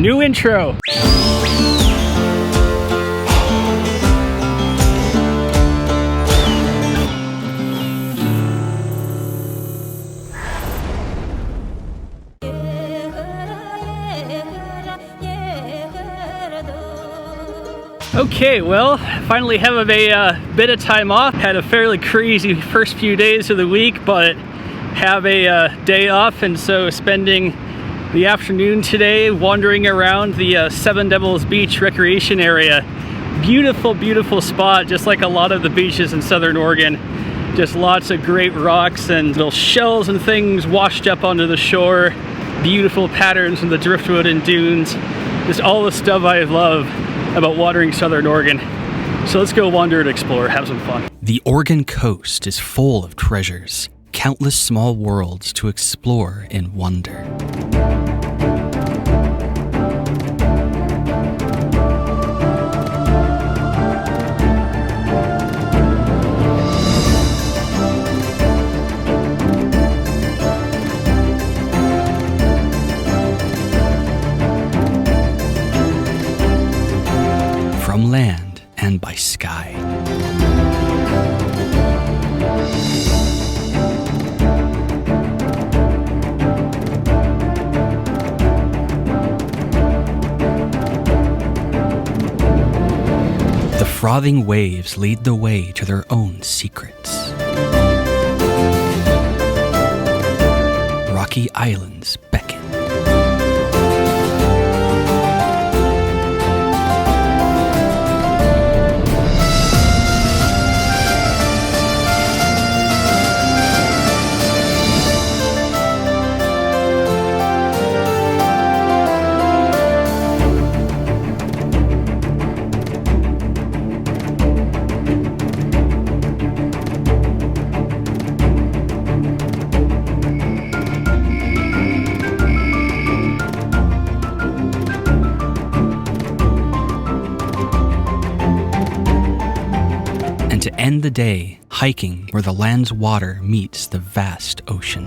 New intro. Okay, well, finally have a bit of time off. Had a fairly crazy first few days of the week, but have a day off, and so spending the afternoon today wandering around the Seven Devils Beach recreation area. Beautiful, beautiful spot, just like a lot of the beaches in Southern Oregon. Just lots of great rocks and little shells and things washed up onto the shore. Beautiful patterns in the driftwood and dunes. Just all the stuff I love about watering Southern Oregon. So let's go wander and explore, have some fun. The Oregon coast is full of treasures, countless small worlds to explore and wonder. From land and by sky. The frothing waves lead the way to their own secrets. Rocky islands beckon. To end the day hiking where the land's water meets the vast ocean.